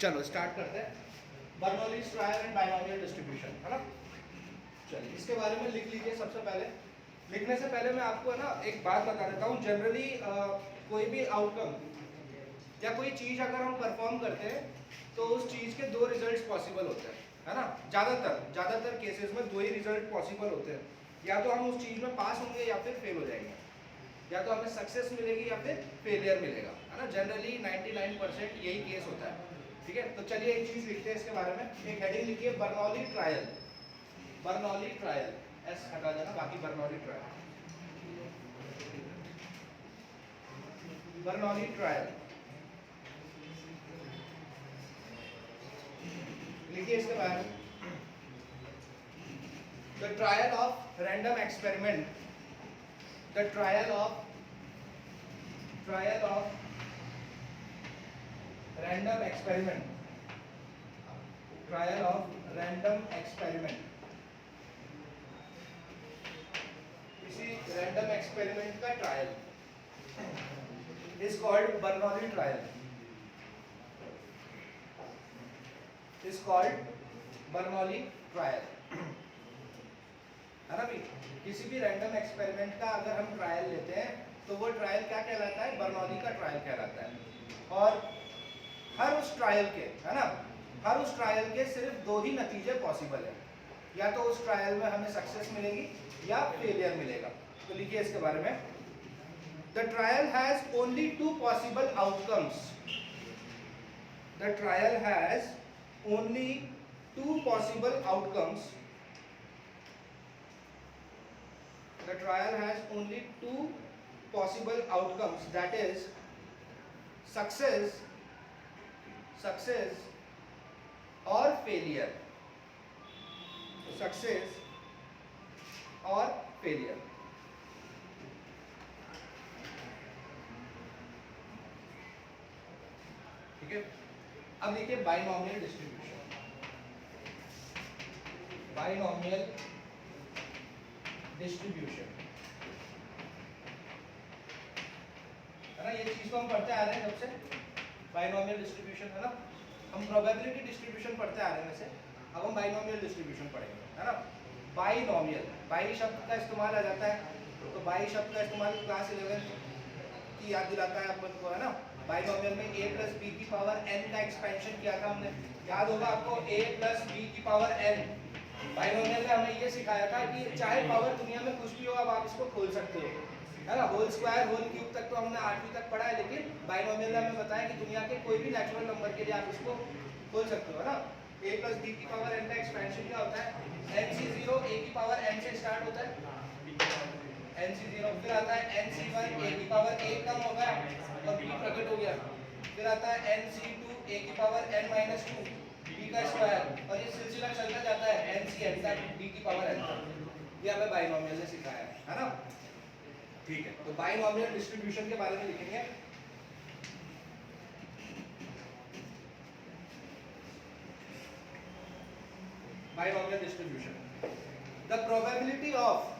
चलो स्टार्ट करते हैं। Bernoulli's trial and binomial distribution, है ना। चलिए इसके बारे में लिख लीजिए। सबसे पहले लिखने से पहले मैं आपको है ना एक बात बता देता हूँ। जनरली कोई भी आउटकम या कोई चीज़ अगर हम परफॉर्म करते हैं तो उस चीज़ के दो रिजल्ट्स पॉसिबल होते हैं, है ना। ज़्यादातर केसेस में दो ही रिजल्ट पॉसिबल होते हैं। या तो हम उस चीज़ में पास होंगे या फिर फेल हो जाएंगे, या तो हमें सक्सेस मिलेगी या फिर फेलियर मिलेगा, है ना। जनरली 99% यही केस होता है, ठीक है। तो चलिए एक चीज़ लिखते हैं इसके बारे में। एक हेडिंग लिखिए, Bernoulli trial. Bernoulli trial, S हटा देना, बाकी बर्नौली ट्रायल। बर्नौली ट्रायल लिखिए इसके बारे में। The trial of random experiment, the trial of random experiment, trial of random experiment, किसी random experiment का trial is called Bernoulli trial, is called Bernoulli trial, है ना भाई। किसी भी रैंडम एक्सपेरिमेंट का अगर हम ट्रायल लेते हैं तो वो ट्रायल क्या कहलाता है? बर्नौली का ट्रायल कहलाता है। और हर उस ट्रायल के, है ना, हर उस ट्रायल के सिर्फ दो ही नतीजे पॉसिबल है। या तो उस ट्रायल में हमें सक्सेस मिलेगी या फेलियर मिलेगा। तो लिखिए इसके बारे में। The trial has only two possible outcomes, the trial has only two possible outcomes, the trial has only two possible outcomes, that is success or failure, success or failure, ठीक है। अब देखिए बाइनोमियल डिस्ट्रीब्यूशन, बाइनोमियल डिस्ट्रीब्यूशन, है ना। ये चीज तो हम पढ़ते आ रहे हैं जब से, बाइनोमियल डिस्ट्रीब्यूशन, है ना। हम प्रोबेबिलिटी डिस्ट्रीब्यूशन पढ़ते आ रहे हैं वैसे, अब हम बाइनोमियल डिस्ट्रीब्यूशन पढ़ेंगे, है ना। बाइनोमियल, बाई शब्द का इस्तेमाल आ जाता है, तो बाई शब्द का इस्तेमाल क्लास 11 की याद दिलाता है अपन को, है ना। बाइनोमियल में a प्लस बी की पावर n का एक्सपेंशन किया था हमने, याद होगा आपको, a प्लस बी की पावर n। बाइनोमियल में हमने ये सिखाया था कि चाहे पावर दुनिया में कुछ भी हो, अब आप इसको खोल सकते हो, है ना। होल स्क्वायर, होल क्यूब तक तो हमने 8वीं तक पढ़ा है, लेकिन बाइनोमियल में हमें बताया कि दुनिया के कोई भी नेचुरल नंबर के लिए आप इसको खोल सकते हो, है ना। a प्लस बी की पावर n का एक्सपेंशन क्या होता है? nc0 a की पावर n से स्टार्ट होता है, nc0, फिर आता है nc1 a की पावर 1 कम हो गया और b प्रकट हो गया, फिर आता है nc2 a की पावर n माइनस 2 b का स्क्वायर, और ये सिलसिला चलता जाता है ncn तक b की पावर n तक। ये हमें बाइनोमियल ने सिखाया है ना, ठीक है। तो बाइनोमियल डिस्ट्रीब्यूशन के बारे में लिखेंगे। Binomial distribution, the probability of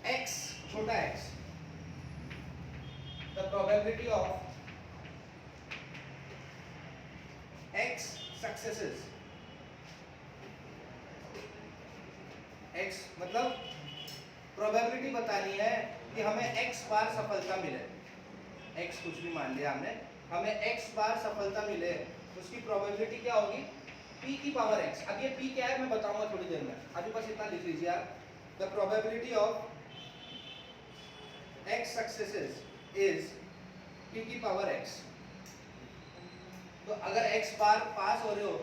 x, छोटा x, the probability of x successes, x मतलब प्रोबेबिलिटी बतानी है कि हमें x बार सफलता मिले, x कुछ भी मान लिया हमने, हमें x बार सफलता मिले, उसकी प्रोबेबिलिटी क्या होगी? p की पावर x। अब ये p क्या है मैं बताऊंगा थोड़ी देर में, अभी बस इतना लिख लीजिए आप। The probability of x successes is p की पावर x। तो अगर x बार पास हो रहे हो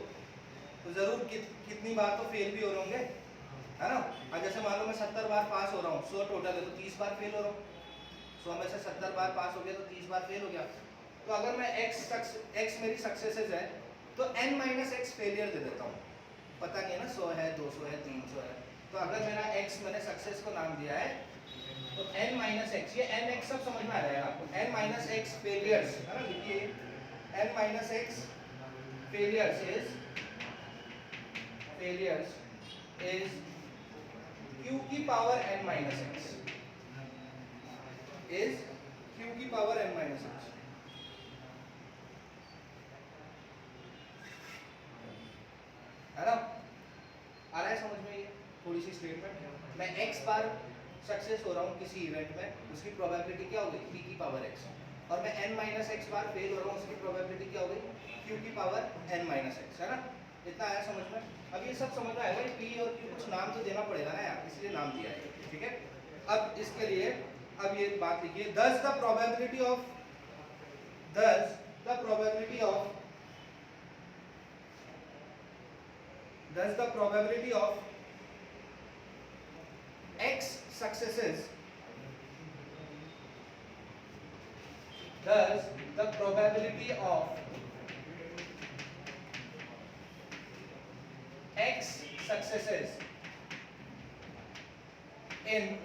तो जरूर कितनी बार तो फेल भी हो रहे होंगे, है ना। अब जैसे मान लो मैं 70 बार पास हो रहा हूँ, 100 टोटल है, तो 30 बार फेल हो रहा हूँ, 100 में से 70 बार पास हो गया तो 30 बार फेल हो गया। तो अगर मैं x मेरी सक्सेसेस है तो n माइनस एक्स फेलियर दे देता हूँ, पता नहीं है ना, 100 है, 200 है, 300 है। तो अगर मेरा x मैंने सक्सेस को नाम दिया है तो n माइनस एक्स, ये n x सब समझ में आ जाएगा आपको, n माइनस एक्स फेलियर्स, है ना। लिखिए n minus x failures is q की power n minus x is q की पावर n माइनस एक्स। है ना? आ रहा है समझ में? ये थोड़ी सी स्टेटमेंट, मैं x बार सक्सेस हो रहा हूँ किसी इवेंट में, उसकी प्रोबेबिलिटी क्या हो गई p की पावर x, और मैं n माइनस एक्स बार फेल हो रहा हूँ, उसकी प्रोबेबिलिटी क्या हो गई q की पावर n माइनस एक्स। है ना? इतना आया समझ में? अब ये सब समझ में आएगा, p और q कुछ नाम तो देना पड़ेगा ना यार, इसलिए नाम दिया है। ठीक है, अब इसके लिए अब ये बात लिखिए, thus the probability of x successes, thus the probability of x successes in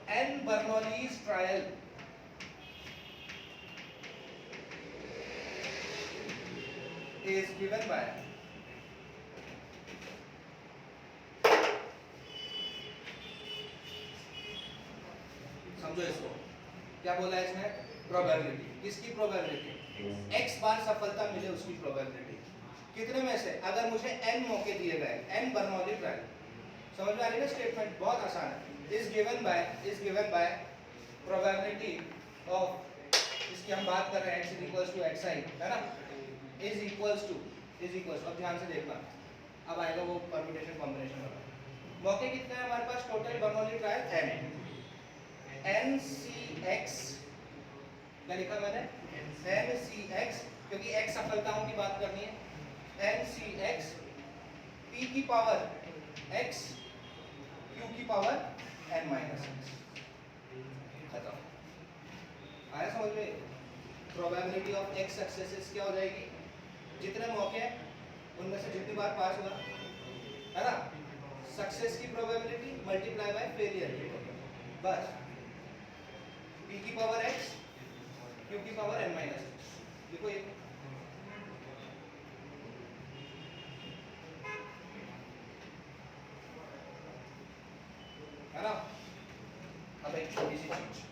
n Bernoulli's trial is given by समझो इसको, क्या बोला है इसने? प्रोबेबिलिटी। किसकी प्रोबेबिलिटी? x बार सफलता मिले उसकी प्रोबेबिलिटी। कितने में से? अगर मुझे n मौके दिए गए, n बर्नौली ट्रायल, समझ में आ रही है ना स्टेटमेंट? बहुत आसान है। is given by probability of, इसकी हम बात कर रहे हैं x इक्वल्स टू एक्स आई, है ना? is equals to, अब ध्यान से देखना, अब आएगा वो परम्यूटेशन कॉम्बिनेशन वाला। मौके कितने हैं हमारे पास टोटल बर्नौली ट्रायल? n सी एक्स, क्या लिखा मैंने? n सी एक्स, क्योंकि x सफलताओं की बात करनी है। n सी एक्स p की पावर x q की पावर n माइनस एक्स। खत्म। आया समझ में? प्रोबेबिलिटी ऑफ x सक्सेसेस क्या हो जाएगी? जितने मौके हैं उनमें से जितनी बार पास हुआ, है ना, सक्सेस की प्रोबेबिलिटी मल्टीप्लाई बाय फेलियर की प्रोबेबिलिटी, बस। p की पावर x q की पावर n माइनस एक्स। देखो ये है ना। अब एक छोटी सी चीज,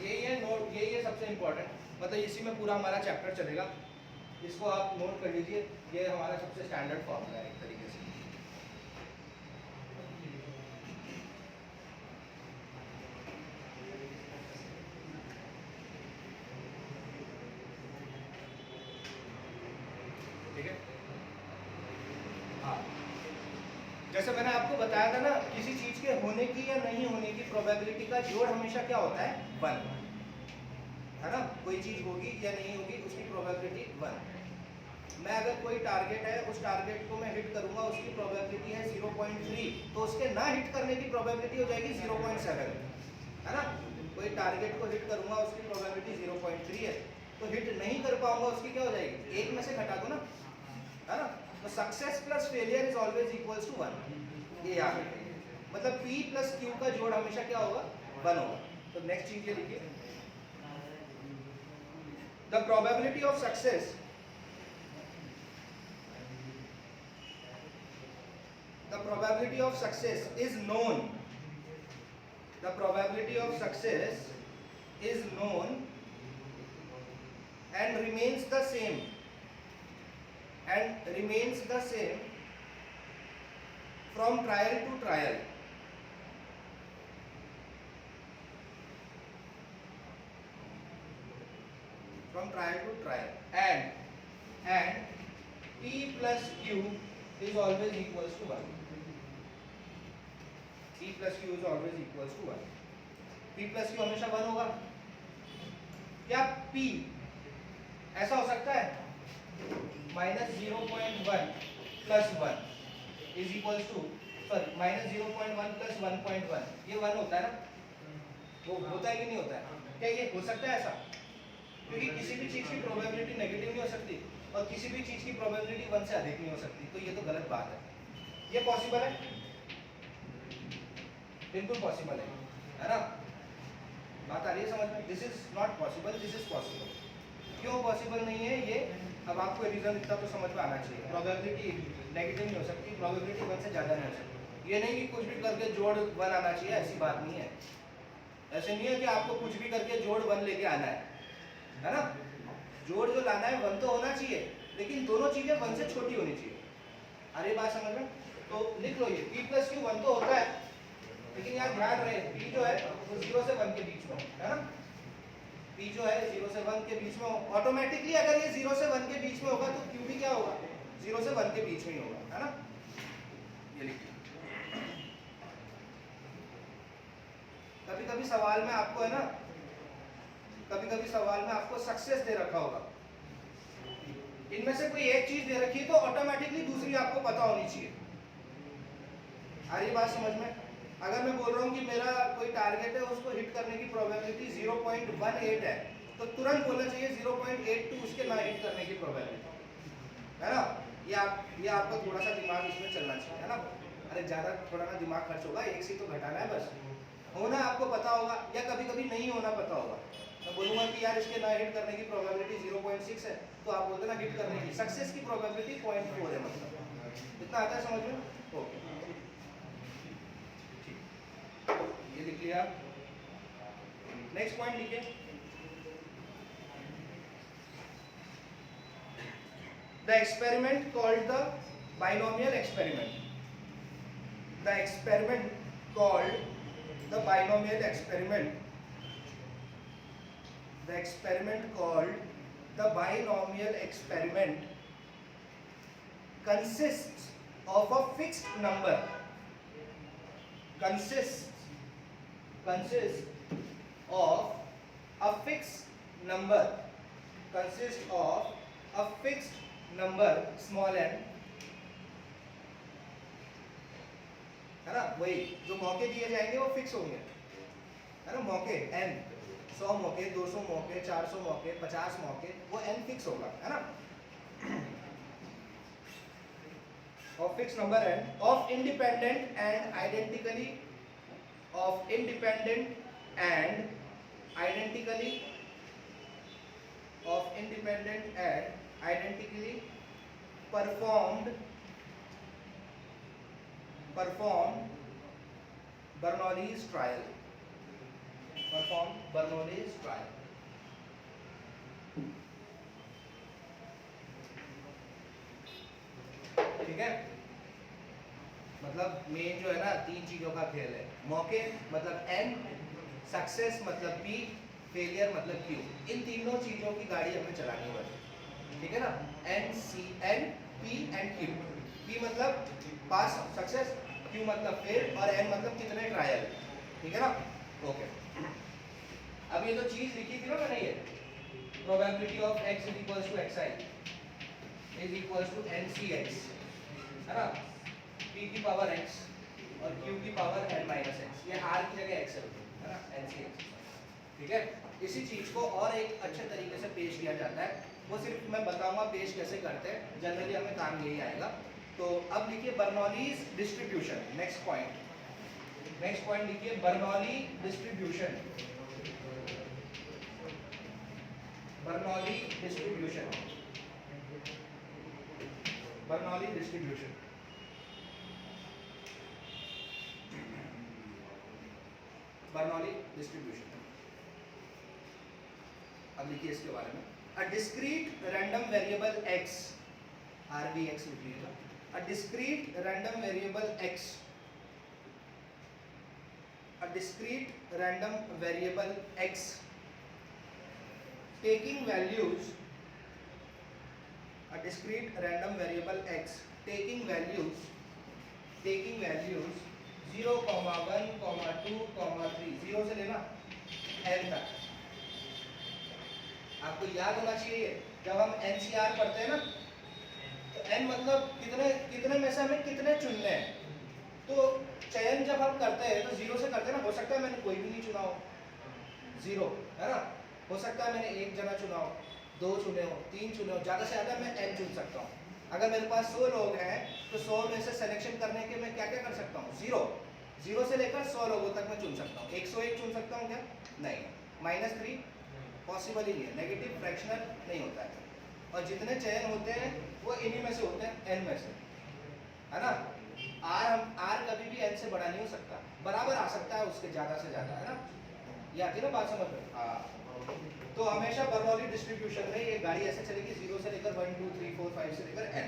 ये नोट, ये सबसे इंपॉर्टेंट, मतलब इसी में पूरा हमारा चैप्टर चलेगा। इसको आप नोट कर लीजिए, ये हमारा सबसे स्टैंडर्ड फॉर्मूला है एक तरीके से। ठीक है, हाँ, जैसे मैंने आपको बताया था ना, किसी चीज के होने की या नहीं होने की प्रोबेबिलिटी का जोड़ हमेशा क्या होता है? 1, है ना? कोई चीज होगी या नहीं होगी उसकी प्रोबेबिलिटी 1। मैं अगर कोई टारगेट है, उस टारगेट को मैं हिट करूंगा, उसकी प्रोबेबिलिटी है 0.3, तो उसके ना हिट करने की प्रोबेबिलिटी हो जाएगी 0.7, है ना? कोई टारगेट को हिट करूंगा, उसकी प्रोबेबिलिटी 0.3 है, तो हिट नहीं कर पाऊंगा उसकी क्या हो जाएगी? एक में से घटा दो ना, है ना? तो success plus failure is always equals to 1। ये याद रखिए, मतलब p प्लस q का जोड़ हमेशा क्या होगा? 1 होगा। तो नेक्स्ट चीज ये लिखिए, the probability of success, the probability of success is known, the probability of success is known and remains the same, from trial to trial, and p plus q is always equals to 1. p plus q is always equals to 1. p plus q हमेशा 1 होगा क्या? p ऐसा हो सकता है -0.1 plus 1 is equals to, sorry, -0.1 plus 1.1, ये 1 होता है ना? वो होता है कि नहीं होता है? क्या ये हो सकता है ऐसा? क्योंकि किसी भी चीज की प्रोबेबिलिटी नेगेटिव नहीं हो सकती और किसी भी चीज की प्रोबेबिलिटी 1 से अधिक नहीं हो सकती, तो ये तो गलत बात है। ये पॉसिबल है? बिल्कुल पॉसिबल है ना? बात आ रही है समझ में? This is not possible, this is possible. क्यों पॉसिबल नहीं है ये? अब आपको रीजन इतना तो समझ में आना चाहिए, प्रोबेबिलिटी नेगेटिव नहीं हो सकती, प्रोबेबिलिटी 1 से ज़्यादा नहीं हो सकती। ये नहीं कि कुछ भी करके जोड़ 1 आना चाहिए, ऐसी बात नहीं है। ऐसे नहीं है कि आपको कुछ भी करके जोड़ 1 लेके आना है ना। जोड़ जो लाना है 1 तो होना चाहिए, लेकिन दोनों चीज़ें 1 से छोटी होनी चाहिए। अरे बात समझ में? तो लिख लो ये p + q 1 तो होता है, लेकिन यहाँ ध्यान रहे p जो है वो 0 से 1 के बीच में है ना। p जो है 0 से 1 के बीच में हो, ऑटोमेटिकली अगर ये 0 से 1 के बीच में होगा तो q भी क्या होगा, 0 से 1 के बीच में ही होगा, है ना। ये लिखिए। कभी कभी सवाल में आपको है ना, कभी कभी सवाल में आपको सक्सेस दे रखा होगा, इनमें से कोई एक चीज दे रखी है तो ऑटोमेटिकली दूसरी आपको पता होनी चाहिए। आ रही बात समझ में? अगर मैं बोल रहा हूँ कि मेरा कोई टारगेट है, उसको हिट करने की प्रोबेबिलिटी 0.18 है, तो तुरंत बोलना चाहिए 0.82 उसके ना हिट करने की प्रोबेबिलिटी, है ना। ये आपको थोड़ा सा दिमाग इसमें चलना चाहिए, है ना। अरे ज़्यादा थोड़ा ना दिमाग खर्च होगा, एक सी तो घटाना है बस। होना आपको पता होगा या कभी कभी नहीं होना पता होगा। मैं बोलूँगा कि यार इसके ना हिट करने की प्रोबेबिलिटी 0.6 है, तो आप बोलते ना हिट करने की, सक्सेस की प्रोबेबिलिटी 0.4 है, मतलब इतना आता है समझ में? ओके, ये लिख लिया। नेक्स्ट पॉइंट लिखिए, the experiment called the binomial experiment. The experiment called the binomial experiment. The experiment called the binomial experiment consists of a fixed number. Consists of a fixed number. Consists of a fixed number small n, है ना। वही जो मौके दिए जाएंगे वो fix होंगे, है ना। मौके n, 100 मौके, 200 मौके, 400 मौके, 50 मौके, वो n फिक्स होगा, है ना। of fixed number n of independent and identically performed Bernoulli's trial. ठीक है, मतलब मेन जो है ना 3 चीजों का खेल है। मौके मतलब n, सक्सेस मतलब p, फेलियर मतलब q। इन तीनों चीजों की गाड़ी हमें चलानी है, ठीक है ना। n, p and q। p मतलब पास सक्सेस, q मतलब फेल, और n मतलब कितने ट्रायल, ठीक है ना। ओके, अब ये तो चीज लिखी थी ना मैंने, ये probability of x equals to xi is equals to ncx, है ना। p की पावर x और q की पावर n माइनस x, ये r की जगह x है ना, ncx, ठीक है। इसी चीज को और एक अच्छे तरीके से पेश किया जाता है, वो सिर्फ मैं बताऊंगा पेश कैसे करते हैं, जनरली हमें काम यही आएगा। तो अब लिखिए बर्नौलीज डिस्ट्रीब्यूशन। नेक्स्ट पॉइंट लिखिए बर्नौली डिस्ट्रीब्यूशन। बर्नौली डिस्ट्रीब्यूशन अब लिखिए इसके बारे में। A discrete random variable x, RVX लिखिएगा। A discrete random variable x, a discrete random variable x taking values, a discrete random variable x taking values 0, 1, 2, 3, 0 से लेना n तक। आपको याद होना चाहिए जब हम NCR पढ़ते हैं ना, तो n मतलब कितने में से हमें कितने चुनने हैं। तो चयन जब हम करते हैं तो 0 से करते हैं ना। हो सकता है मैंने कोई भी नहीं चुना हो, 0, है ना। हो सकता है मैंने 1 जना चुना हो, 2 चुने हो, 3 चुने हो, ज़्यादा से ज़्यादा मैं n चुन सकता हूँ। अगर मेरे पास 100 लोग हैं तो 100 में से सिलेक्शन करने के मैं क्या क्या कर सकता हूँ, 0 से लेकर 100 लोगों तक मैं चुन सकता हूँ। 101 चुन सकता हूँ क्या? नहीं। -3 पॉसिबल ही नहीं है, नेगेटिव फ्रैक्शनल नहीं होता है। और जितने चयन होते हैं वो इन्हीं में से होते हैं, n में से, है ना। r कभी भी n से बड़ा नहीं हो सकता, बराबर आ सकता है उसके ज़्यादा से ज़्यादा, है ना। ये आती है ना बात समझ में। हाँ, तो हमेशा बर्नौली डिस्ट्रीब्यूशन में ये गाड़ी ऐसे चलेगी 0 से लेकर 1 2 3 4 5 से लेकर n।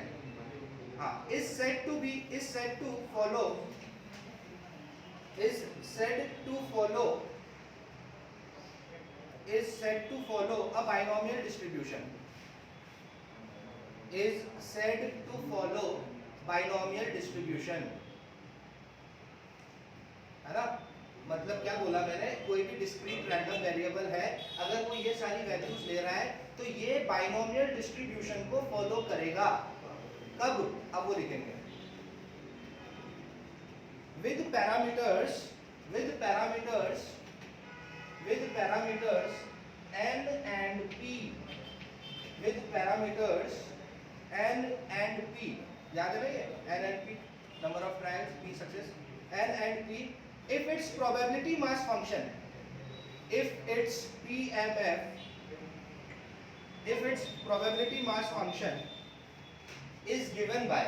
हाँ, is said to follow is said to follow a binomial distribution, is said to follow binomial distribution, है ना। मतलब क्या बोला मैंने, कोई भी डिस्क्रीट रैंडम वेरिएबल है, अगर वो ये सारी वैल्यूज ले रहा है तो ये बाइनोमियल डिस्ट्रीब्यूशन को फॉलो करेगा। कब? अब वो लिखेंगे with parameters n and p, with parameters n and p, याद है ना ये n and p, number of trials, p success, n and p, if its probability mass function, if its PMF, if its probability mass function is given by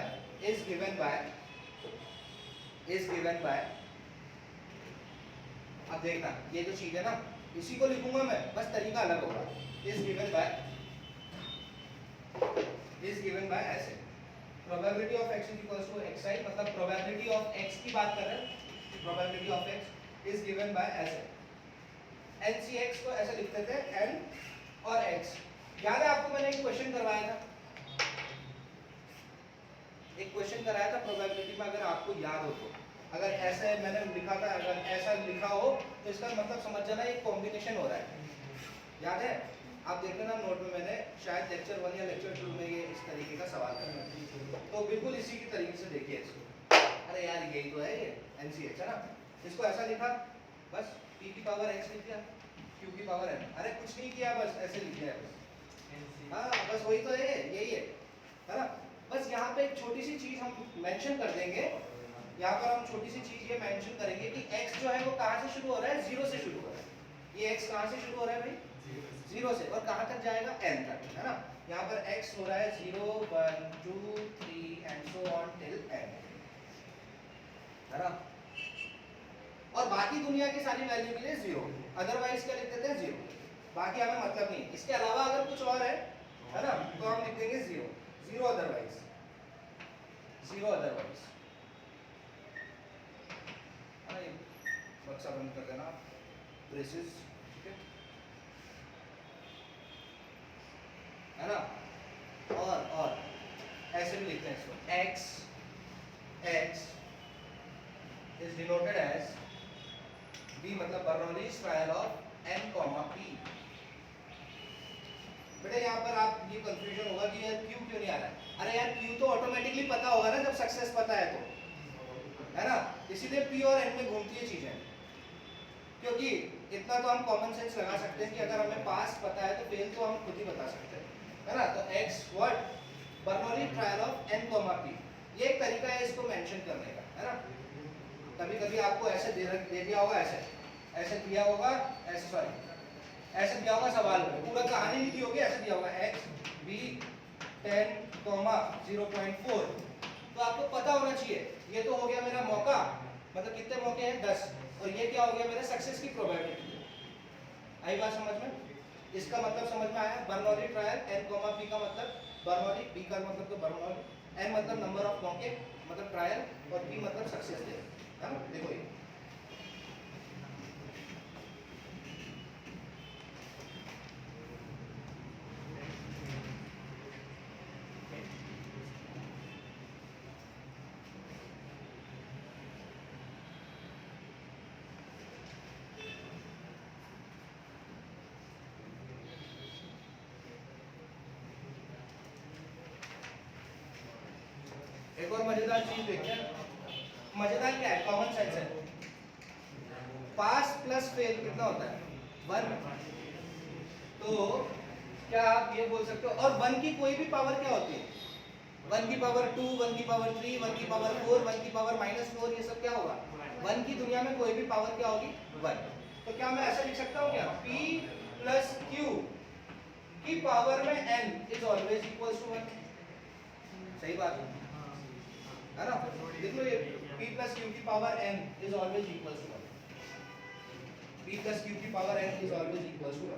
अब देखना ये जो चीज है ना, इसी को लिखूंगा मैं, बस तरीका अलग होगा। is given by ऐसे, probability of x is equals to xi, मतलब probability of x की बात कर रहे हैं, probability of x is given by ऐसे, ncx को ऐसे लिखते थे n और x। याद है आपको मैंने एक क्वेश्चन करवाया था, प्रोबेबिलिटी में, अगर आपको याद हो तो, अगर ऐसे मैंने लिखा था, अगर ऐसा लिखा हो तो इसका मतलब समझ जाना एक कॉम्बिनेशन हो रहा है। याद है? आप देख लेना नोट में, मैंने शायद लेक्चर 1 या लेक्चर 2 में ये इस तरीके का सवाल करना, तो बिल्कुल इसी की तरीके से देखिए इसको। अरे यार यही तो है ये NCH, है ना। इसको ऐसा लिखा, बस p की पावर x लिख दिया, q की पावर n, अरे कुछ नहीं किया, बस ऐसे लिख दिया बस। हाँ बस वही तो है, यही है ना। बस यहाँ पे एक छोटी सी चीज हम मेंशन कर देंगे, यहाँ पर हम छोटी सी चीज ये मेंशन करेंगे कि x जो है वो कहाँ से शुरू हो रहा है, 0 से शुरू हो रहा है। ये x कहाँ से शुरू हो रहा है भाई, 0 से, और कहाँ तक जाएगा, n तक, है ना। यहाँ पर x हो रहा है 0 1 2 3 and so on till n, है ना। और बाकी दुनिया की सारी वैल्यू के लिए 0, अदरवाइज क्या लिख देते हैं 0, बाकी हमें मतलब नहीं। इसके अलावा अगर कुछ और है ना, तो हम लिख देंगे 0 अदरवाइज, 0 अदरवाइज। बक्सा बंद कर देना, ब्रेसेस, है ना। और ऐसे भी लिखते हैं इसको, x is denoted as b, मतलब Bernoulli's trial of n, p। बेटा यहाँ पर आप ये कंफ्यूजन होगा कि यार q क्यों नहीं आ रहा है। अरे यार q तो ऑटोमेटिकली पता होगा ना जब सक्सेस पता है तो, है ना। इसीलिए p और n में घूमती है चीजें, क्योंकि इतना तो हम कॉमन सेंस लगा सकते हैं कि अगर हमें पास पता है तो फेल तो हम खुद ही बता सकते हैं, है ना। तो x what, Bernoulli trial of n, p, ये एक तरीका है इसको मेंशन करने का, है ना। कभी कभी आपको ऐसे दे दिया होगा, ऐसे दिया होगा, ऐसे दिया होगा सवाल में, पूरा कहानी लिखी होगी, ऐसे दिया होगा x b 10, 0.4, तो आपको पता होना चाहिए ये तो हो गया मेरा मौका, मतलब कितने मौके हैं 10, और ये क्या हो गया मेरे सक्सेस की प्रोबेबिलिटी। आई बात समझ में? इसका मतलब समझ में आया। बर्नौली ट्रायल n, p का मतलब बर्नौली, b का मतलब तो बर्नौली, n मतलब नंबर ऑफ मौके मतलब ट्रायल, और p मतलब सक्सेस रेट, है ना। देखो ये एक और मजेदार चीज देखते हैं। मजेदार क्या है, कॉमन सेंस है। पास प्लस फेल कितना होता है, 1। तो क्या आप ये बोल सकते हो, और 1 की कोई भी पावर क्या होती है, 1 की पावर 2, 1 की पावर 3, 1 की पावर 4, 1 की पावर -4, ये सब क्या होगा, 1 की दुनिया में कोई भी पावर क्या होगी, 1। तो क्या मैं ऐसा लिख सकता हूँ क्या, p + q की पावर में n is always equals to 1। सही बात है ना? देख लो ये p प्लस q की power n is always equals to 1। p plus q की power n is always equals to 1।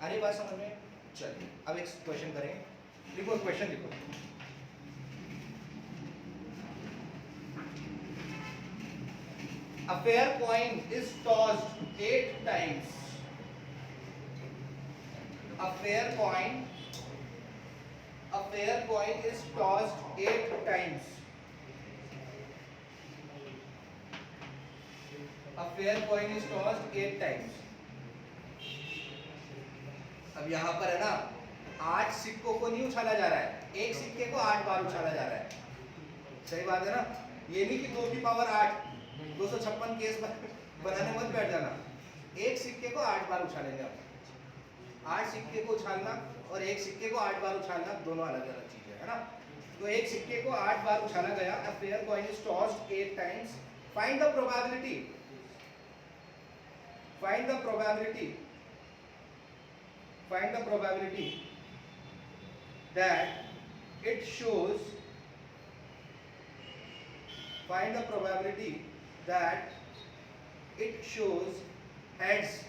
अरे बात समझ में? चलिए अब एक क्वेश्चन करें। लिखो क्वेश्चन लिखो। A fair coin is tossed 8 times. A fair coin is tossed 8 times. A fair coin is tossed 8 times. अब यहाँ पर है ना 8 सिक्कों को नहीं उछाला जा रहा है, एक सिक्के को 8 बार उछाला जा रहा है। सही बात है ना? ये नहीं कि 2 की पावर 8 256 केस बनाने मत बैठ जाना। एक सिक्के को 8 बार उछालेंगे हम। 8 सिक्के को उछालना और एक सिक्के को 8 बार उछालना दोनों अलग अलग चीजें है ना? तो एक सिक्के को 8 बार उछाला गया। A fair coin is tossed 8 times. Find the probability. Find the probability. Find the probability that it shows. Find the probability that it shows heads.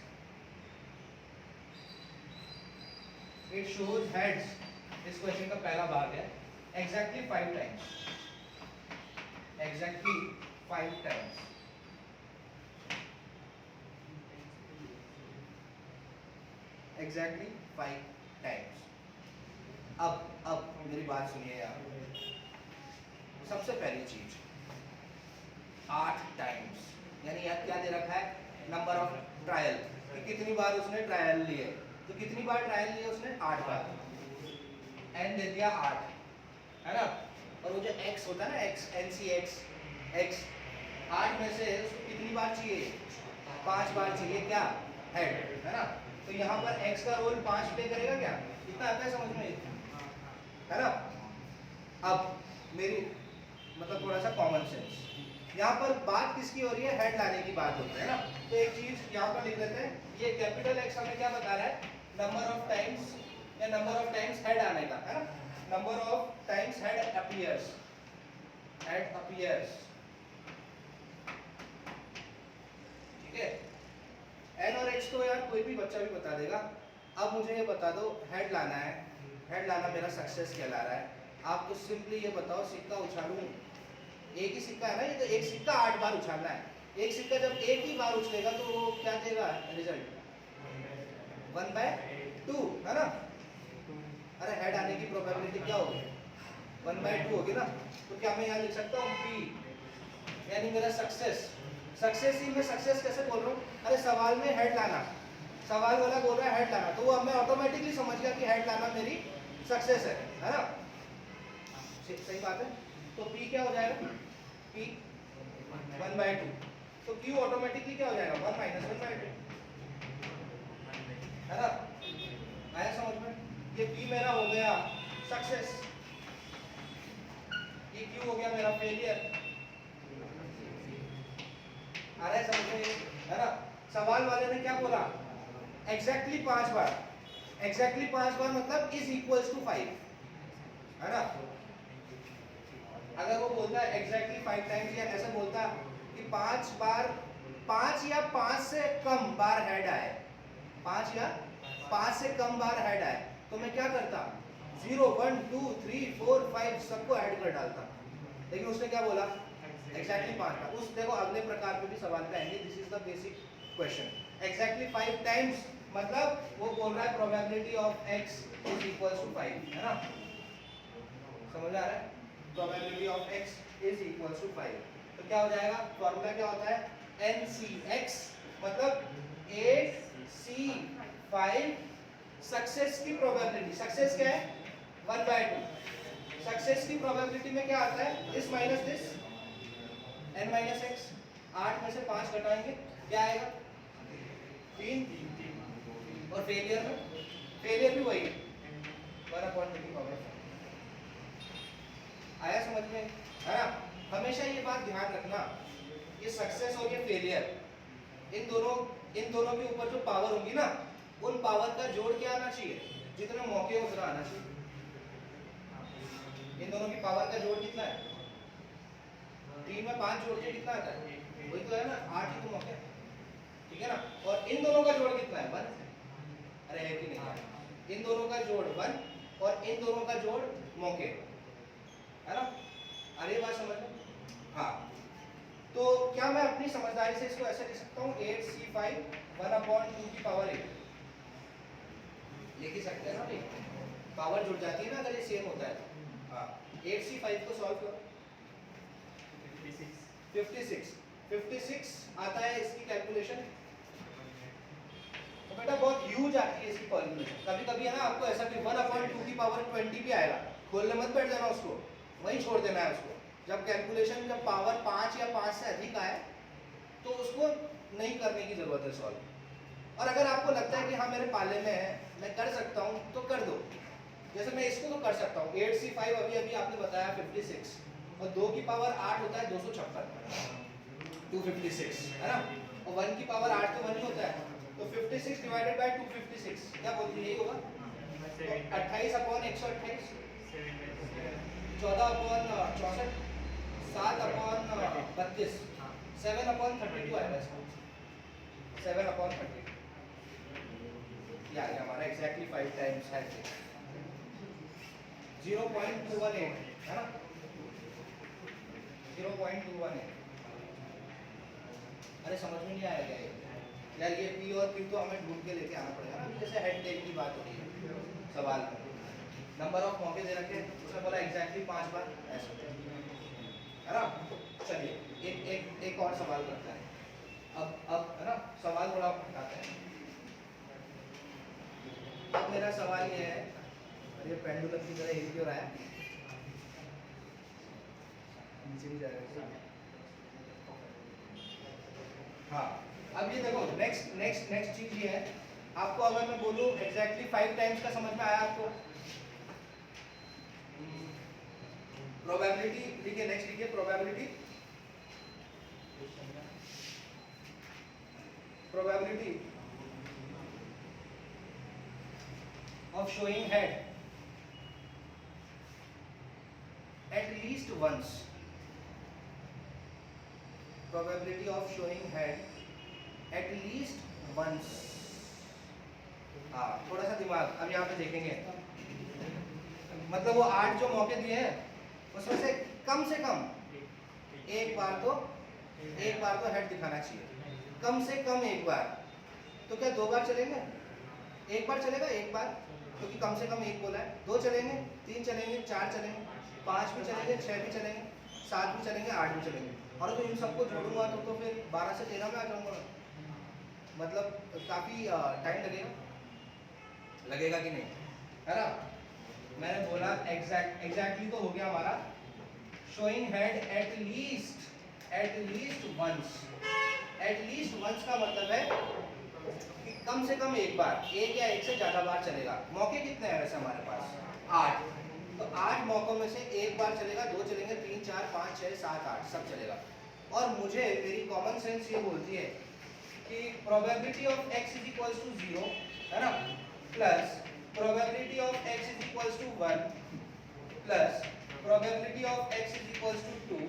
It shows heads. इस क्वेश्चन का पहला भाग है। Exactly 5 times. Exactly 5 times. Exactly 5 times. अब मेरी बात सुनिए यार। सबसे पहली चीज 8 टाइम्स, यानी यहाँ क्या दे रखा है? नंबर ऑफ ट्रायल, कि कितनी बार उसने ट्रायल लिए। तो कितनी बार ट्रायल लिए उसने? 8 बार। n दे दिया 8 है ना? और वो जो x होता है ना, x NCX x 8 में से उसको कितनी बार चाहिए? 5 बार चाहिए। क्या? हेड है ना? तो यहाँ पर x का रोल 5 प्ले करेगा क्या? इतना आता है समझ में है ना? अब मेरी मतलब थोड़ा सा कॉमन सेंस, यहाँ पर बात किसकी हो रही है? हेड लाने की बात होती है ना? तो एक चीज यहाँ पर लिख लेते हैं। ये कैपिटल X हमें क्या बता रहा है? नंबर ऑफ टाइम्स या नंबर ऑफ टाइम्स हेड आने का है ना? Number of times head appears. Head appears, ठीक है? n और x तो यार कोई भी बच्चा भी बता देगा। अब मुझे ये बता दो, हेड लाना है। हेड लाना मेरा सक्सेस कहला रहा है। आप तो सिंपली ये बताओ, सिक्का उछालूं, एक ही सिक्का है ना ये, तो एक सिक्का 8 बार उछालना है। एक सिक्का जब एक ही बार उछलेगा तो वो क्या देगा रिजल्ट? 1/2 है ना? अरे हेड आने की प्रोबेबिलिटी क्या होगी? 1/2 होगी ना? तो क्या मैं यहाँ लिख सकता हूँ P, यानी मेरा सक्सेस। सक्सेस ही मैं सक्सेस कैसे बोल रहा हूँ? अरे सवाल में हेड लाना, सवाल वाला बोल रहा है हेड लाना, तो वो अब मैं ऑटोमेटिकली समझ गया कि हेड लाना मेरी सक्सेस है ना? सही बात है। तो P क्या हो जाएगा? P 1/2। तो Q ऑटोमेटिकली क्या हो जाएगा? 1 - 1/2 है ना? आया समझ में? ये P मेरा हो गया सक्सेस, ये Q हो गया मेरा फेलियर। आ रहा है समझ में है ना? सवाल वाले ने क्या बोला? एग्जैक्टली 5 बार। एग्जैक्टली 5 बार मतलब इज इक्वल्स टू 5 है ना? अगर वो बोलता है एग्जैक्टली 5 टाइम्स, या ऐसा बोलता कि 5 बार, 5 या 5 से कम बार हेड आए, 5 या 5 से कम बार हेड आए, तो मैं क्या करता? 0 1 2 3 4 5 सबको ऐड कर डालता। लेकिन उसने क्या बोला? एग्जैक्टली 5 बार। उस देखो अगले प्रकार के भी सवाल पे आएंगे। This is the basic question. Exactly 5 times मतलब वो बोल रहा है probability of x is equals to 5 है ना? समझ आ रहा है? Probability of x is equals to 5। तो क्या हो जाएगा? फॉर्मूला क्या होता है? NCX मतलब 8C5 सक्सेस की प्रोबेबिलिटी। सक्सेस क्या है? 1/2। सक्सेस की प्रोबेबिलिटी में क्या आता है? This minus this, n minus x। 8 में से 5 घटाएंगे, क्या आएगा? 3। और फेलियर में, फेलियर भी वही 1/3। आया समझ में है ना? हमेशा ये बात ध्यान रखना, ये सक्सेस और ये फेलियर, इन दोनों के ऊपर जो पावर होगी ना, उन पावर का जोड़ क्या आना चाहिए, जितने मौके उतना आना चाहिए। इन दोनों की पावर का जोड़ कितना है, 3 में 5 जोड़ के कितना आता है, वही तो है ना, 8 ही तो मौके, ठीक है ना। और इन दोनों का जोड़ कितना है, 1। अरे है कि नहीं है, इन दोनों का जोड़ 1 और इन दोनों का जोड़ मौके, है ना। अरे बात समझ लो। हाँ, तो क्या मैं अपनी समझदारी से इसको ऐसे लिख सकता हूँ, 8c5 1/2 की पावर 8 लिख ही सकते हैं ना भाई, पावर जुड़ जाती है ना अगर ये सेम होता है तो। हाँ, 8c5 को सॉल्व करो, 56 आता है इसकी कैलकुलेशन। तो बेटा बहुत ह्यूज आती है इसकी कैलकुलेशन, कभी कभी है ना आपको ऐसा कि 1/2 की पावर 20 भी आएगा, खोलने मत बैठ जाना उसको, वहीं छोड़ देना है उसको। जब कैलकुलेशन जब पावर 5 या 5 से अधिक आए तो उसको नहीं करने की जरूरत है सॉल्व। और अगर आपको लगता है कि हाँ मेरे पाले में है, मैं कर सकता हूँ, तो कर दो। जैसे मैं इसको तो कर सकता हूँ, 8c5 अभी अभी आपने बताया 56 और 2 की पावर 8 होता है 256, 256 है ना, और 1 की पावर 8 तो 1 ही होता है, तो 56 डिवाइडेड बाय 256 क्या बोलते हैं, यही होगा। तो 28/128, 14/64, 7/32, 7/32 आएगा इसका, 7/32 या हमारा एग्जैक्टली 5 टाइम्स है 0.218 है ना, 0.218। अरे समझ में नहीं आएगा यार, ये पी और क्यू तो हमें ढूंढ के लेके आना पड़ेगा ना। जैसे हेड टेल की बात हो रही है सवाल में, नंबर ऑफ मौके दे रखे, उसने बोला एग्जैक्टली 5 बार ऐसे, है ना। चलिए एक और सवाल करते हैं अब है ना, सवाल थोड़ा बताते हैं। अब मेरा सवाल ये है, ये पेंडुलम की तरह हिल क्यों रहा है, नीचे भी जाएगा। हाँ, अब ये देखो नेक्स्ट चीज ये है, आपको अगर मैं बोलूं एग्जैक्टली 5 टाइम्स का समझ में आया आपको, प्रोबेबिलिटी लिखिए, नेक्स्ट लिखिए probability of showing head at least once, probability of showing head at least once। हाँ, थोड़ा सा दिमाग अब यहाँ पे देखेंगे, मतलब वो 8 जो मौके दिए हैं उसमें से कम एक बार तो हेड दिखाना चाहिए, कम से कम एक बार। तो क्या 2 बार चलेंगे, एक बार चलेगा, एक बार, क्योंकि कम से कम एक बोला है, 2 चलेंगे, 3 चलेंगे, 4 चलेंगे, 5 भी चलेंगे, 6 भी चलेंगे, 7 भी चलेंगे, 8 भी चलेंगे। और तो इन सबको जोड़ूंगा तो फिर 12 से 13 में आ जाऊंगा, मतलब काफ़ी टाइम लगेगा कि नहीं, है ना। मैंने बोला एग्जैक्टली तो हो गया हमारा, showing head at least once का मतलब है कि कम से कम एक बार, एक या एक से ज्यादा बार चलेगा। मौके कितने हैं वैसे हमारे पास, 8, तो 8 मौकों में से एक बार चलेगा, 2 चलेंगे, 3 4 5 6 7 8 सब चलेगा। और मुझे मेरी कॉमन सेंस ये बोलती है कि probability of x is equals to 0, है ना, plus probability of x is equals to 1 plus probability of x is equals to 2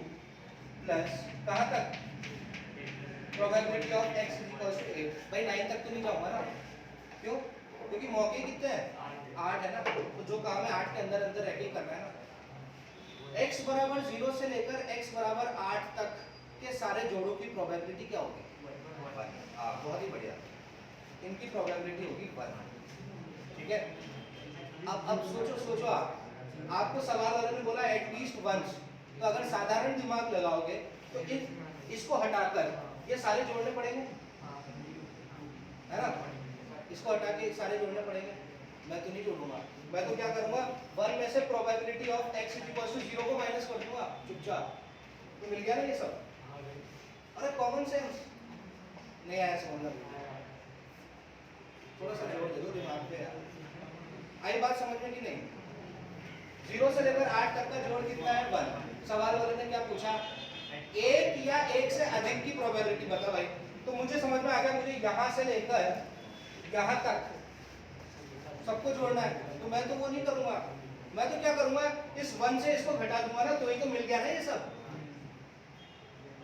plus कहाँ तक, probability of x is equals to 8। भाई 9 तक तो नहीं जाऊंगा ना, क्यों, क्योंकि मौके कितने हैं, 8 है ना, तो जो काम है 8 के अंदर रह के करना है ना। x बराबर 0 से लेकर x बराबर 8 तक के सारे जोड़ों की प्रोबेबिलिटी क्या होगी, 1। बहुत ही बढ़िया, इनकी प्रोबेबिलिटी होगी 1, ठीक है। अब सोचो आपको सवाल वाले ने बोला एटलीस्ट वंस, तो अगर साधारण दिमाग लगाओगे तो इसको हटाकर ये सारे जोड़ने पड़ेंगे, है ना, इसको हटा के सारे जोड़ने पड़ेंगे। मैं तो नहीं जोड़ूंगा, मैं तो क्या करूंगा, 1 में से probability of x is equal to 0 को माइनस कर दूंगा चुपचाप, तो मिल गया ना ये सब। अरे कॉमन सेंस नहीं आया समझ में, थोड़ा सा जोड़ दे दो दिमाग पे यार, आई बात समझ में कि नहीं। 0 से लेकर 8 तक का जोड़ कितना है, 1। सवाल वाले ने क्या पूछा, एक या एक से अधिक की प्रोबेबिलिटी बता भाई, तो मुझे समझ में आ गया, मुझे यहाँ से लेकर यहाँ तक सबको जोड़ना है, तो मैं तो वो नहीं करूंगा, मैं तो क्या करूंगा, इस 1 से इसको घटा दूंगा ना, तो ही तो मिल गया ना ये सब।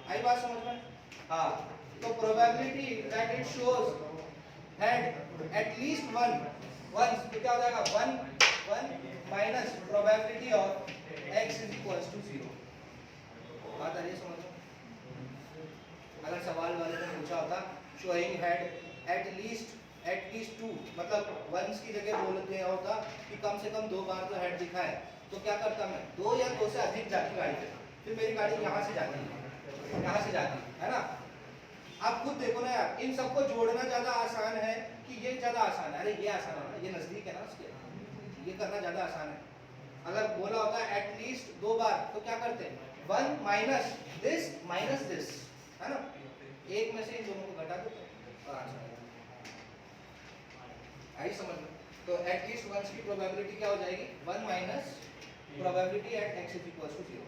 आई बात समझ में? हाँ, तो probability that it shows that at least one once, तो क्या हो जाएगा 1 minus probability of x is equals to 0। बात आ रही है समझ में? अगर सवाल वाले ने पूछा होता शोइंग हैड एट लीस्ट 2, मतलब वंस की जगह बोल दिया होता कि कम से कम 2 बार तो हेड दिखा है, तो क्या करता मैं, 2 या 2 से अधिक जाती गाड़ी पे, फिर मेरी गाड़ी यहाँ से जाती है, यहाँ से जाती है ना। आप खुद देखो ना यार, इन सबको जोड़ना ज्यादा आसान है कि ये ज्यादा आसान है? अरे ये आसान है ना, ये नजदीक है ना उसके, ये करना ज्यादा आसान है। अगर बोला होता है एटलीस्ट 2 बार, तो क्या करते हैं, 1 माइनस दिस, है ना, एक में से इन दोनों को घटा दो और आंसर आई समझ में? तो एटलीस्ट वंस की प्रोबेबिलिटी क्या हो जाएगी, 1 minus probability at x is equal to 0।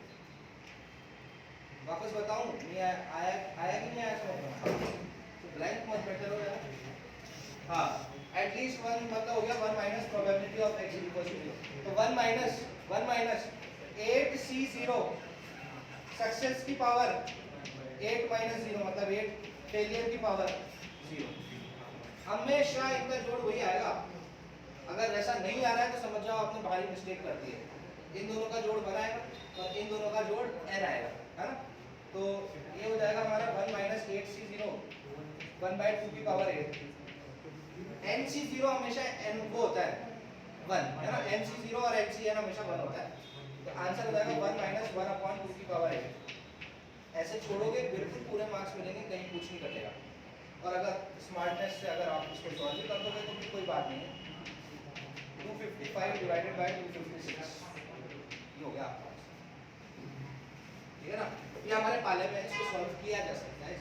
वापस बताऊं, नहीं आया कि नहीं आया समझ में? तो ब्लैंक मत बैठे रहो यार। हाँ, एटलीस्ट 1 मतलब हो गया 1 minus probability of x is equal to 0। तो 1 माइनस 8c0 सक्सेस की पावर 8 माइनस 0 मतलब 8 फेलियर की पावर 0। हमेशा इनका जोड़ वही आएगा। अगर ऐसा नहीं आ रहा है तो समझ जाओ आपने भारी मिस्टेक कर दी है। इन दोनों का जोड़ बनाएगा और इन दोनों का जोड़ n आएगा, है ना। तो ये हो जाएगा हमारा 1 माइनस 8c0 1/2 की पावर 8। nc0 हमेशा n को होता है 1, है ना, nc0 और ncn हमेशा 1 होता है। तो आंसर हो जाएगा 1 माइनस 1/2 की पावर 8। ऐसे छोड़ोगे बिल्कुल पूरे मार्क्स मिलेंगे, कहीं कुछ नहीं कटेगा। और अगर स्मार्टनेस से अगर आप इसको सॉल्व भी कर दोगे तो भी कोई बात नहीं है। 255 डिवाइडेड बाय 256 ये हो गया आपका, ठीक है ना। ये हमारे पाले में इसको सॉल्व किया जा सकता है,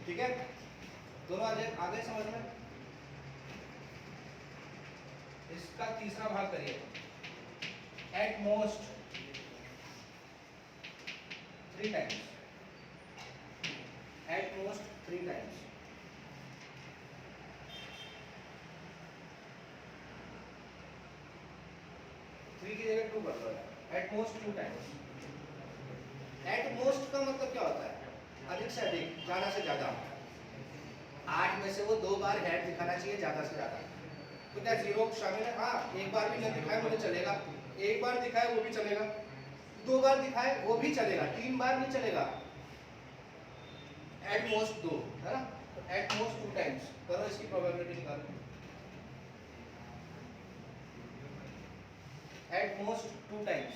ठीक है। दोनों आगे समझ में। इसका तीसरा भाग करिए, at most 3 times, at most 3 times. Three की जगह 2 कर दो, at most 2 times. At most का मतलब क्या होता है, अधिक से अधिक, ज्यादा से ज्यादा। 8 में से वो 2 बार हेड दिखाना चाहिए, ज्यादा से ज्यादा। तो क्या 0 शामिल है? हाँ, एक बार भी नहीं दिखाए मुझे चलेगा, एक बार दिखाए वो भी चलेगा, 2 बार दिखाए वो भी चलेगा, 3 बार नहीं चलेगा। एट मोस्ट 2, है ना। एट मोस्ट 2 टाइम्स करो, इसकी प्रोबेबिलिटी निकालो। At most 2 times,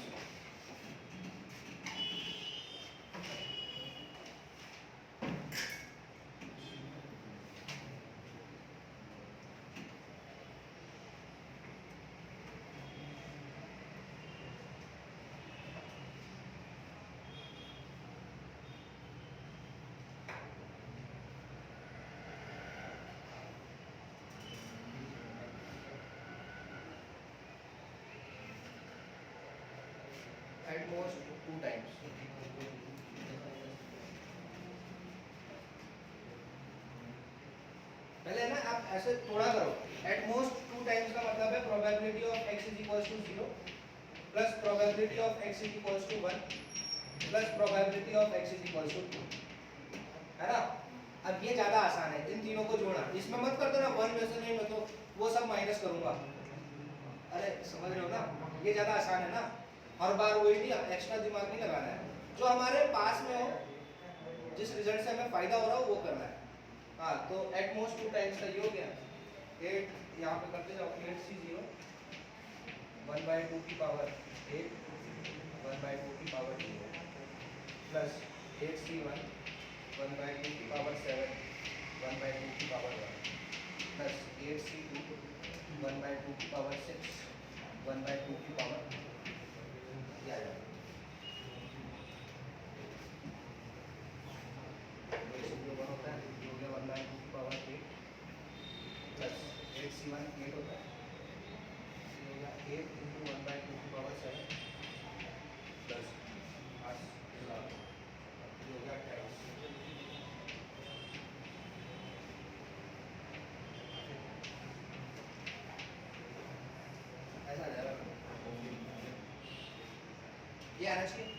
at most 2 times. पहले ना आप ऐसे थोड़ा करो, एट मोस्ट 2 टाइम्स का मतलब है probability of x is equal to 0 plus probability of x is equal to 1 plus probability of x is equal to 2, है ना। अब ये ज्यादा आसान है, इन तीनों को जोड़ना। इसमें मत कर देना 1 में से, नहीं मैं तो वो सब माइनस करूंगा। अरे समझ रहे हो ना, ये ज्यादा आसान है ना। हर बार वही नहीं, एक्स्ट्रा दिमाग नहीं लगाना है। जो हमारे पास में हो, जिस रिजल्ट से हमें फायदा हो रहा हो वो करना है। हाँ, तो एट मोस्ट 2 टाइम्स का ये हो गया 8, यहाँ पे करते जाओ 8c0 1/2 की पावर 8 1/2 की पावर 0 प्लस 8c1 1/2 की पावर 7 1/2 की पावर 1 प्लस 8c2 1/2 की पावर 6 1/2 की पावर क्या है, होता है 1/2 की पावर 8 प्लस 8c1 8 होता है, 8 इंटू 1/2 की पावर 7 प्लस 8 हो गया 28। ये आना चाहिए।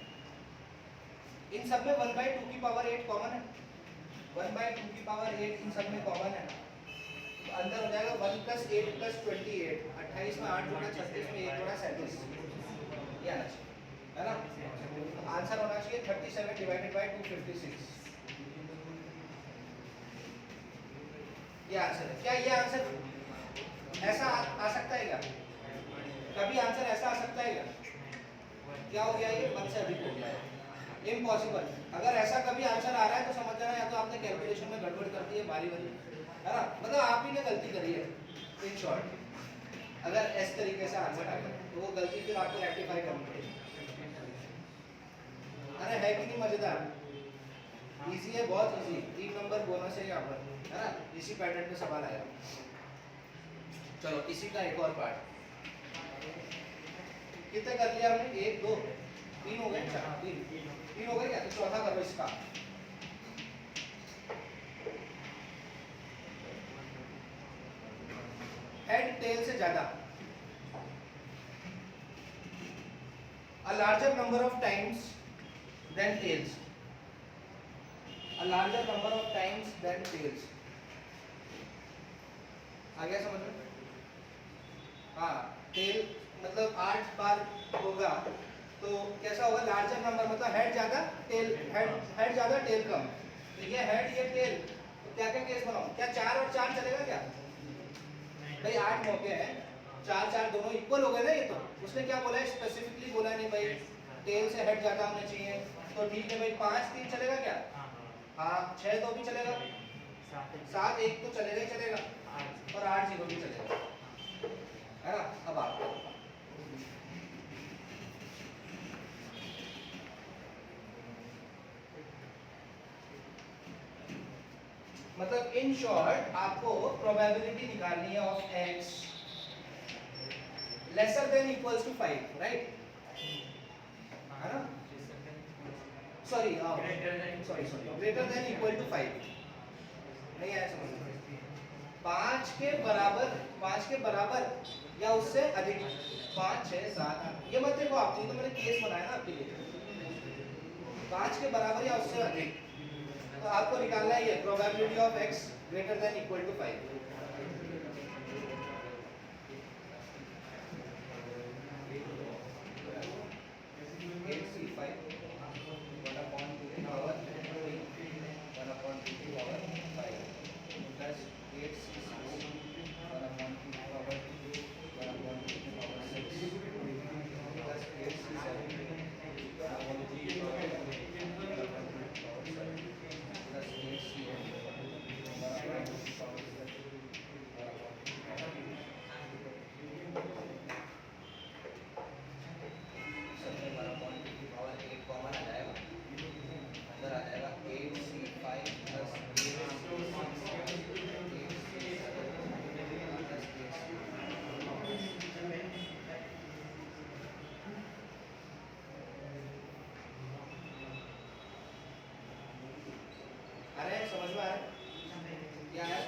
इन सब में 1/2 की पावर 8 कॉमन है, 1/2 की पावर 8 इन सब में कॉमन है, तो अंदर हो जाएगा 1 + 8 + 28, 28 में 8 जोड़ा 36 में 1 जोड़ा 37, ये आना चाहिए, है ना। तो आंसर होना चाहिए 37 / 256, ये आंसर है। क्या ये आंसर ऐसा आ सकता है क्या? कभी आंसर ऐसा आ सकता है क्या? क्या हो गया ये? 1 से अधिक हो गया है, इम्पॉसिबल। अगर ऐसा कभी आंसर आ रहा है तो समझ जाना या तो आपने कैलकुलेशन में गड़बड़ कर दी है भारी वाली, है ना, मतलब आप ही ने गलती करी है इन शॉर्ट। अगर इस तरीके से आंसर आ गया तो वो गलती फिर आपको रेक्टिफाई करनी पड़ेगी। अरे है कि नहीं मजेदार? इजी है, बहुत इजी। 3 नंबर बोनस है यहाँ पर, है ना, इसी पैटर्न पे सवाल आया। चलो इसी का एक और पार्ट, कितने कर लिया हमने? 1 2 3 हो गए, 4 3 हो गए क्या? तो चौथा करो इसका। हेड टेल से ज्यादा, a larger number of times than tails, a larger number of times than tails। आ गया समझ में? हाँ, टेल मतलब 8 बार होगा तो कैसा होगा? लार्जर नंबर मतलब हेड ज्यादा टेल, हेड ज्यादा टेल कम। तो ये हेड ये टेल, तो क्या क्या केस बनाऊं? क्या 4 और 4 चलेगा क्या? भाई 8 मौके हैं, 4 4 दोनों इक्वल हो गए ना। ये तो उसने क्या बोला है? स्पेसिफिकली बोला नहीं भाई टेल से हेड ज्यादा होना चाहिए, तो ठीक है भाई 5 3 चलेगा क्या? हाँ 6 2 भी चलेगा, 7 1 तो चलेगा ही चलेगा, और 8 0 भी चलेगा, है ना। अब आप मतलब इन शॉर्ट आपको प्रोबेबिलिटी निकालनी है of x lesser than equals to 5, right, है ना। Sorry greater than equal to 5 नहीं आया समझ में? 5 के बराबर या उससे अधिक, 5 6 7 8, ये मत देखो आप, तो मैंने केस बनाया ना आपके लिए। 5 के बराबर या उससे अधिक, तो आपको निकालना है ये probability of x greater than equal to 5। समझ में आ रहा है? क्या आया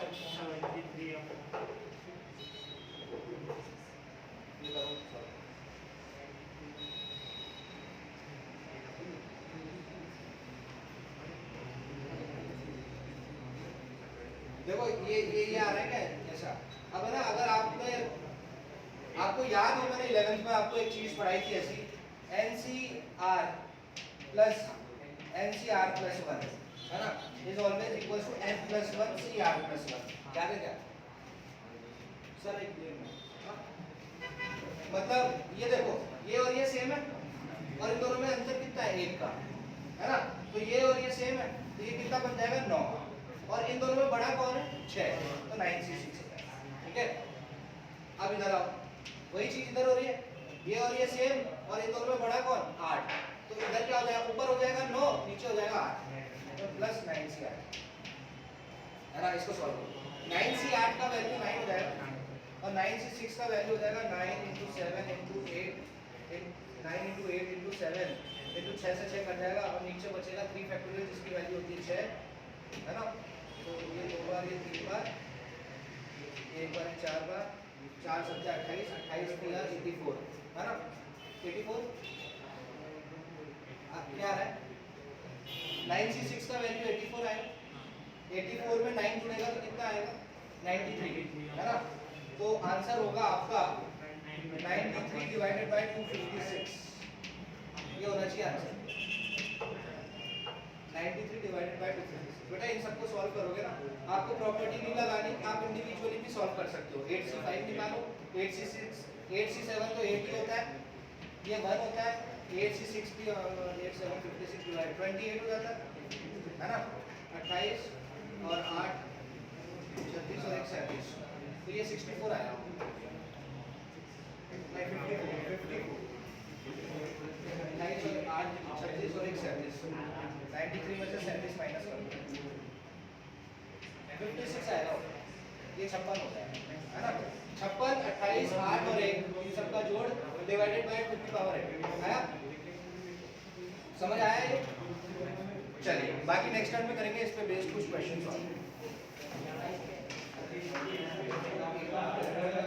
देखो ये आ रहा है क्या ऐसा? अब है ना, अगर आपको याद हो मैंने 11th में आपको एक चीज पढ़ाई थी ऐसी, NCR प्लस NCR+1 है ना, is always equals to N + 1 CR+1। क्या है क्या सर? एक मतलब ये देखो, ये और ये सेम है और इन दोनों में अंतर कितना है? 1 का, है ना। तो ये और ये सेम है, तो ये कितना बन जाएगा? 9, और इन दोनों में बड़ा कौन है? 6, तो 9C6 हो जाएगा, ठीक है। अब इधर आओ, वही चीज इधर हो रही है, ये और ये सेम, और इन दोनों में बड़ा कौन? 8, तो इधर क्या हो जाएगा? ऊपर हो जाएगा 9, नीचे हो जाएगा 8, तो प्लस 9C8, है ना। इसको सॉल्व करो, 9C8 का वैल्यू 9 हो जाएगा, और 9C6 का वैल्यू हो जाएगा 9 × 7 × 8, 9 × 8 × 7 into 6 से 6 कट जाएगा, और नीचे बचेगा 3 फैक्टोरियल जिसकी वैल्यू होती है 6, है ना। तो ये 2 बार, ये 3 बार, 1 बार 4 बार, 4 7 28, 28 3 84, है ना, 84। क्या आ रहा है 9C6 का वैल्यू 84 आएगा, 84 में 9 जुड़ेगा तो कितना आएगा 93 है ना। तो आंसर होगा आपका 93 डिवाइडेड बाय 256, ये होना चाहिए आंसर 93 डिवाइडेड बाय 256। बेटा इन सबको सॉल्व करोगे ना, आपको प्रॉपर्टी नहीं लगानी, आप इंडिविजुअली भी सॉल्व कर सकते हो। 8C5 निकालो, 8C6 8C7 तो 8 ही होता है, ये 1 होता है, 8C6 भी 8 7 56 डिवाइड 28 हो जाता है ना। 28 और 8 36 और 1 37, तो ये 64 आया, नहीं 54 28 और 8 36 और 1 37, 93 में से 37 माइनस कर दो 56 आएगा, ये 56 होता है ना। 56 28 8 और 1 इन सबका जोड़ डिवाइडेड बाय 2 की पावर 8 आया, समझ आया ये। चलिए बाकी नेक्स्ट टाइम में करेंगे इस पे बेस्ड कुछ क्वेश्चन सॉल्व।